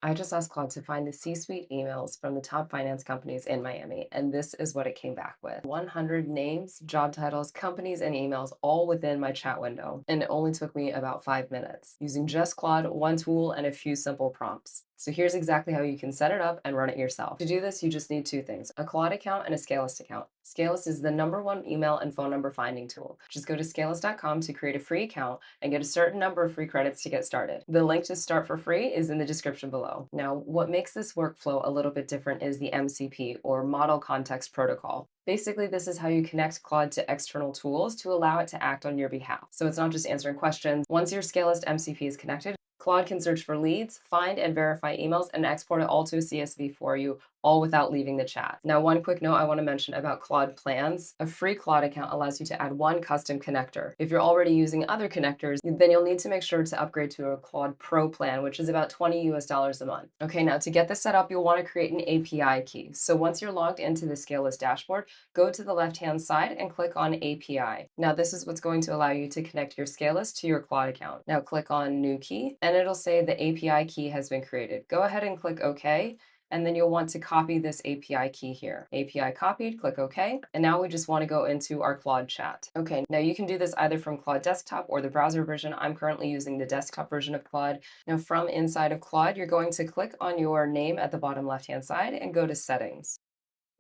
I just asked Claude to find the C-suite emails from the top finance companies in Miami, and this is what it came back with. 100 names, job titles, companies, and emails all within my chat window. And it only took me about 5 minutes using just Claude, one tool, and a few simple prompts. So here's exactly how you can set it up and run it yourself. To do this, you just need two things: a Claude account and a Scalelist account. Scalelist is the #1 email and phone number finding tool. Just go to scalelist.com to create a free account and get a certain number of free credits to get started. The link to start for free is in the description below. Now, what makes this workflow a little bit different is the MCP, or Model Context Protocol. Basically, this is how you connect Claude to external tools to allow it to act on your behalf. So it's not just answering questions. Once your Scalelist MCP is connected, Claude can search for leads, find and verify emails, and export it all to a CSV for you, all without leaving the chat. Now, one quick note I want to mention about Claude plans. A free Claude account allows you to add one custom connector. If you're already using other connectors, then you'll need to make sure to upgrade to a Claude Pro plan, which is about $20 a month. Okay, now to get this set up, you'll want to create an API key. So once you're logged into the Scalelist dashboard, go to the left-hand side and click on API. Now, this is what's going to allow you to connect your Scalelist to your Claude account. Now click on New Key, and it'll say the API key has been created. Go ahead and click OK, and then you'll want to copy this API key here. API copied, click OK, and now we just want to go into our Claude chat. Okay, now you can do this either from Claude Desktop or the browser version. I'm currently using the desktop version of Claude. Now from inside of Claude, you're going to click on your name at the bottom left-hand side and go to Settings.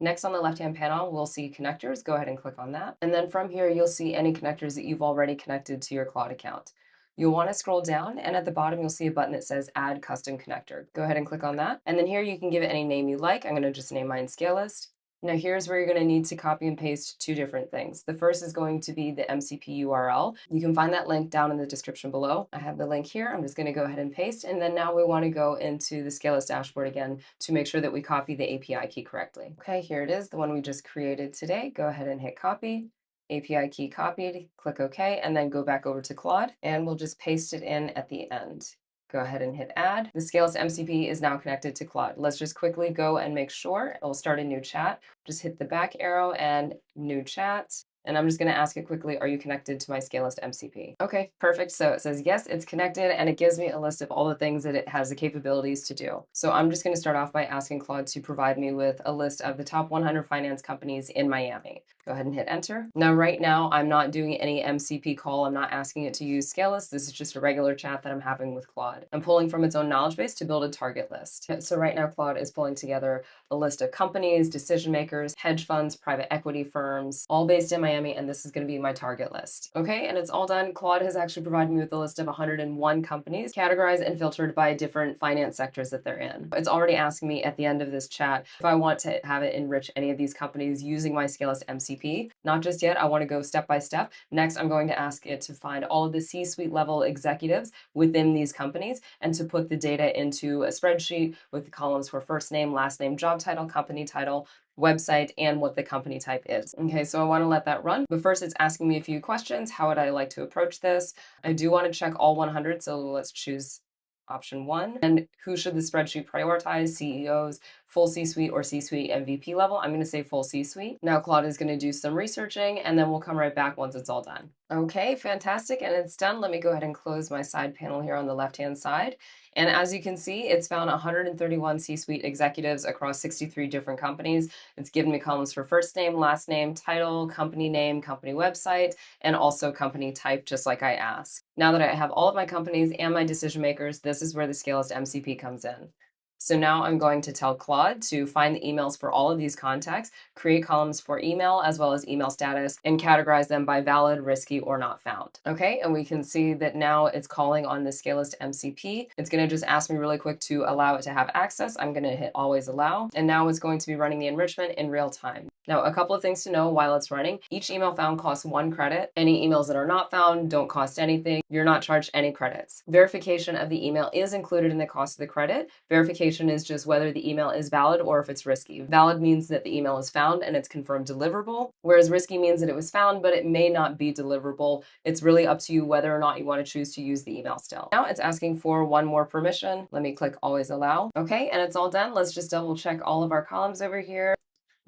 Next on the left-hand panel, we'll see connectors. Go ahead and click on that. And then from here, you'll see any connectors that you've already connected to your Claude account. You'll want to scroll down, and at the bottom, you'll see a button that says Add Custom Connector. Go ahead and click on that. And then here you can give it any name you like. I'm going to just name mine Scalelist. Now here's where you're going to need to copy and paste two different things. The first is going to be the MCP URL. You can find that link down in the description below. I have the link here. I'm just going to go ahead and paste. And then now we want to go into the Scalelist dashboard again to make sure that we copy the API key correctly. Okay, here it is, the one we just created today. Go ahead and hit copy. API key copied, click OK, and then go back over to Claude, and we'll just paste it in at the end. Go ahead and hit add. The Scalelist MCP is now connected to Claude. Let's just quickly go and make sure. It'll start a new chat. Just hit the back arrow and new chat. And I'm just going to ask it quickly, are you connected to my Scalelist MCP? Okay, perfect. So it says, yes, it's connected, and it gives me a list of all the things that it has the capabilities to do. So I'm just going to start off by asking Claude to provide me with a list of the top 100 finance companies in Miami. Go ahead and hit enter. Now, right now, I'm not doing any MCP call. I'm not asking it to use Scalelist. This is just a regular chat that I'm having with Claude. I'm pulling from its own knowledge base to build a target list. So right now, Claude is pulling together a list of companies, decision makers, hedge funds, private equity firms, all based in Miami, and this is going to be my target list. Okay, and it's all done. Claude has actually provided me with a list of 101 companies, categorized and filtered by different finance sectors that they're in. It's already asking me at the end of this chat if I want to have it enrich any of these companies using my Scalelist MCP. Not just yet. I want to go step by step. Next, I'm going to ask it to find all of the C-suite level executives within these companies and to put the data into a spreadsheet with the columns for first name, last name, job title, company title, website, and what the company type is. Okay, so I want to let that run. But first, it's asking me a few questions. How would I like to approach this? I do want to check all 100, so let's choose option 1. And who should the spreadsheet prioritize? CEOs, full C-suite, or C-suite MVP level? I'm going to say full C-suite. Now Claude is going to do some researching, and then we'll come right back once it's all done. Okay, fantastic, and it's done. Let me go ahead and close my side panel here on the left-hand side. And as you can see, it's found 131 C-suite executives across 63 different companies. It's given me columns for first name, last name, title, company name, company website, and also company type, just like I asked. Now that I have all of my companies and my decision makers, this is where the Scalelist MCP comes in. So now I'm going to tell Claude to find the emails for all of these contacts, create columns for email as well as email status, and categorize them by valid, risky, or not found. Okay, and we can see that now it's calling on the Scalelist MCP. It's going to just ask me really quick to allow it to have access. I'm going to hit always allow, and now it's going to be running the enrichment in real time. Now, a couple of things to know while it's running. Each email found costs 1 credit. Any emails that are not found don't cost anything. You're not charged any credits. Verification of the email is included in the cost of the credit. Verification is just whether the email is valid or if it's risky. Valid means that the email is found and it's confirmed deliverable, whereas risky means that it was found, but it may not be deliverable. It's really up to you whether or not you want to choose to use the email still. Now it's asking for one more permission. Let me click always allow. Okay, and it's all done. Let's just double check all of our columns over here.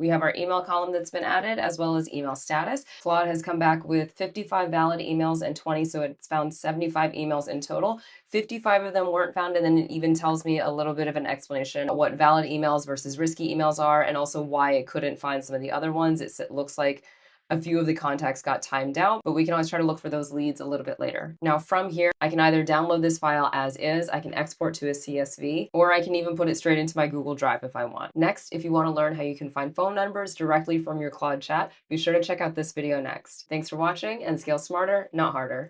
We have our email column that's been added, as well as email status. Claude has come back with 55 valid emails and 20, so it's found 75 emails in total. 55 of them weren't found, and then it even tells me a little bit of an explanation of what valid emails versus risky emails are, and also why it couldn't find some of the other ones. It looks like a few of the contacts got timed out, but we can always try to look for those leads a little bit later. Now from here, I can either download this file as is, I can export to a CSV, or I can even put it straight into my Google Drive if I want. Next, if you want to learn how you can find phone numbers directly from your Claude chat, be sure to check out this video next. Thanks for watching, and scale smarter, not harder.